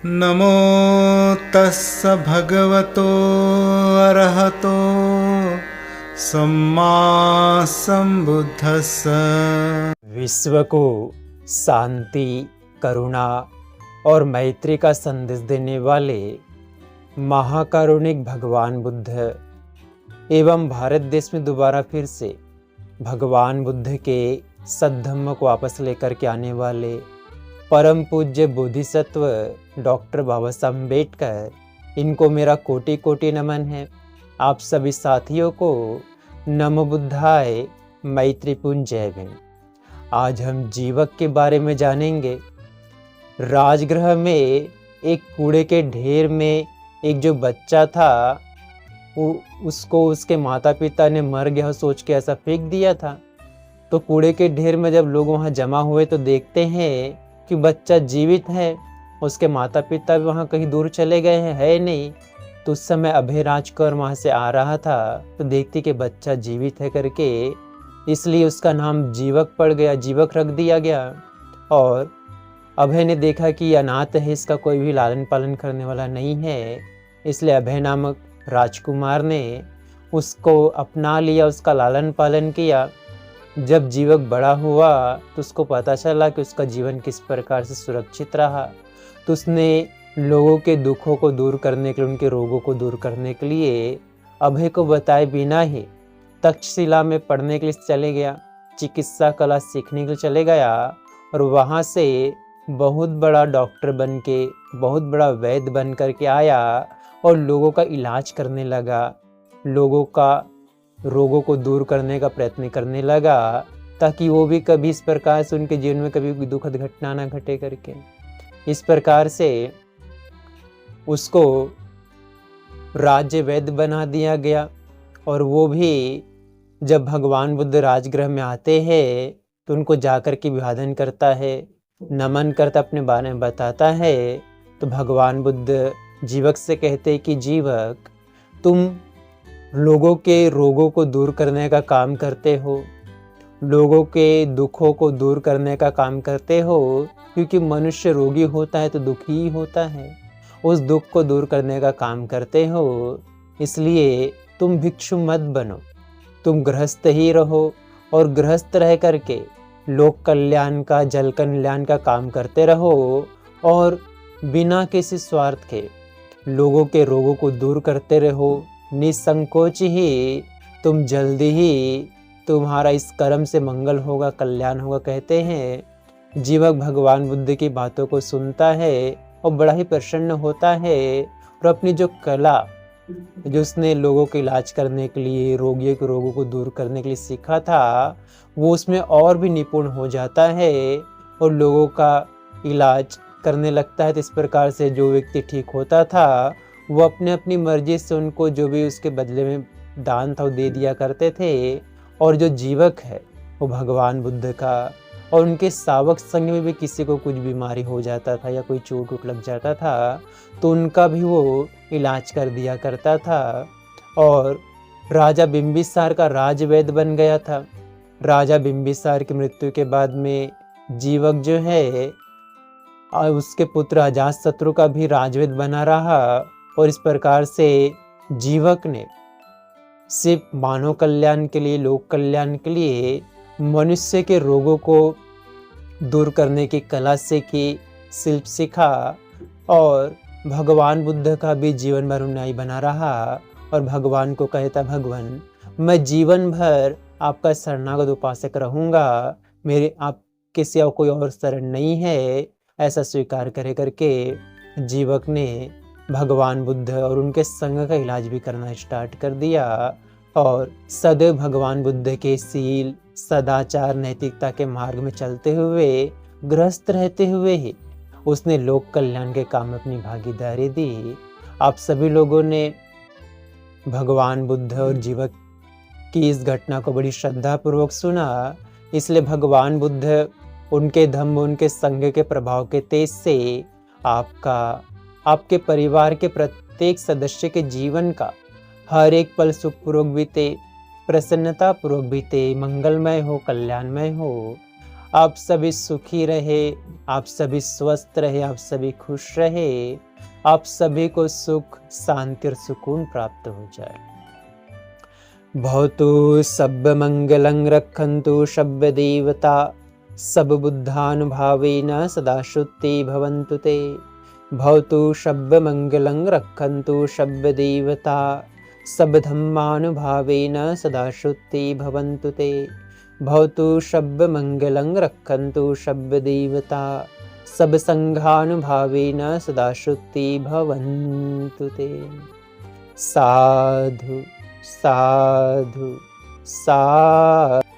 नमो तस्स भगवतो अरहतो सम्मा संबुद्धस्स। विश्व को शांति, करुणा और मैत्री का संदेश देने वाले महाकारुणिक भगवान बुद्ध एवं भारत देश में दोबारा फिर से भगवान बुद्ध के सद्धम्म को वापस लेकर के आने वाले परम पूज्य बोधिसत्व डॉक्टर बाबा साहब अम्बेडकर, इनको मेरा कोटि कोटि नमन है। आप सभी साथियों को नमो बुद्धाय, मैत्रीपूर्ण जय भीम। आज हम जीवक के बारे में जानेंगे। राजगृह में एक कूड़े के ढेर में एक जो बच्चा था, उसको उसके माता पिता ने मर गया सोच के ऐसा फेंक दिया था। तो कूड़े के ढेर में जब लोग वहाँ जमा हुए तो देखते हैं कि बच्चा जीवित है, उसके माता पिता भी वहाँ कहीं दूर चले गए हैं, है नहीं। तो उस समय अभय राजकर वहाँ से आ रहा था तो देखती कि बच्चा जीवित है करके, इसलिए उसका नाम जीवक पड़ गया, जीवक रख दिया गया। और अभय ने देखा कि अनाथ है, इसका कोई भी लालन पालन करने वाला नहीं है, इसलिए अभय नामक राजकुमार ने उसको अपना लिया, उसका लालन पालन किया। जब जीवक बड़ा हुआ तो उसको पता चला कि उसका जीवन किस प्रकार से सुरक्षित रहा। तो उसने लोगों के दुखों को दूर करने के लिए, उनके रोगों को दूर करने के लिए अभय को बताए बिना ही तक्षशिला में पढ़ने के लिए चले गया, चिकित्सा कला सीखने के लिए चले गया। और वहाँ से बहुत बड़ा डॉक्टर बन के, बहुत बड़ा वैद्य बन करके आया और लोगों का इलाज करने लगा, लोगों का रोगों को दूर करने का प्रयत्न करने लगा, ताकि वो भी कभी इस प्रकार से उनके जीवन में कभी दुखद घटना ना घटे करके। इस प्रकार से उसको राज्य वैद्य बना दिया गया। और वो भी जब भगवान बुद्ध राजगृह में आते हैं तो उनको जाकर के अभिवादन करता है, नमन करता, अपने बारे में बताता है। तो भगवान बुद्ध जीवक से कहते हैं कि जीवक, तुम लोगों के रोगों को दूर करने का काम करते हो, लोगों के दुखों को दूर करने का काम करते हो, क्योंकि मनुष्य रोगी होता है तो दुखी ही होता है, उस दुख को दूर करने का काम करते हो। इसलिए तुम भिक्षु मत बनो, तुम गृहस्थ ही रहो और गृहस्थ रह करके लोक कल्याण का, जल कल्याण का काम करते रहो और बिना किसी स्वार्थ के लोगों के रोगों को दूर करते रहो। निसंकोच ही तुम जल्दी ही तुम्हारा इस कर्म से मंगल होगा, कल्याण होगा, कहते हैं। जीवक भगवान बुद्ध की बातों को सुनता है और बड़ा ही प्रसन्न होता है और अपनी जो कला, जो उसने लोगों का इलाज करने के लिए, रोगियों के रोगों को दूर करने के लिए सीखा था, वो उसमें और भी निपुण हो जाता है और लोगों का इलाज करने लगता है। तो इस प्रकार से जो व्यक्ति ठीक होता था वो अपने अपनी मर्जी से उनको जो भी उसके बदले में दान था वो दे दिया करते थे। और जो जीवक है वो भगवान बुद्ध का और उनके सावक संग में भी किसी को कुछ बीमारी हो जाता था या कोई चोट उट लग जाता था तो उनका भी वो इलाज कर दिया करता था। और राजा बिंबिसार का राजवैद्य बन गया था। राजा बिंबिसार की मृत्यु के बाद में जीवक जो है उसके पुत्र अजातशत्रु का भी राजवैद्य बना रहा। और इस प्रकार से जीवक ने सिर्फ मानव कल्याण के लिए, लोक कल्याण के लिए, मनुष्य के रोगों को दूर करने की कला सीखी, शिल्प सीखा और भगवान बुद्ध का भी जीवन भर अनुयायी बना रहा। और भगवान को कहता, भगवान मैं जीवन भर आपका शरणागत उपासक रहूँगा, मेरे आपके सिवा कोई और शरण नहीं है, ऐसा स्वीकार करे करके जीवक ने भगवान बुद्ध और उनके संग का इलाज भी करना स्टार्ट कर दिया। और सदैव भगवान बुद्ध के सील, सदाचार, नैतिकता के मार्ग में चलते हुए, गृहस्थ रहते हुए ही उसने लोक कल्याण के काम में अपनी भागीदारी दी। आप सभी लोगों ने भगवान बुद्ध और जीवक की इस घटना को बड़ी श्रद्धापूर्वक सुना। इसलिए भगवान बुद्ध, उनके धम्म, उनके संग के प्रभाव के तेज से आपके परिवार के प्रत्येक सदस्य के जीवन का हर एक पल सुखपूर्वक बीते, प्रसन्नता पूर्वक बीते, मंगलमय हो, कल्याणमय हो। आप सभी सुखी रहे, आप सभी स्वस्थ रहे, आप सभी खुश रहे, आप सभी को सुख, शांति और सुकून प्राप्त हो जाए। भवतु सब मंगलं रक्षन्तु शब्द देवता, सब बुद्धानुभावेन सदा शुद्धि भवन्तु ते। भवतु शब्द मंगलं रक्षन्तु शब्द देवता, सब धम्मानुभावेन सदा शुद्धि भवन्तु ते। भवतु शब्द मंगलं रक्षन्तु शब्द देवता, सब संघानुभावेन सदा शुद्धि भवन्तु ते। साधु साधु साधु।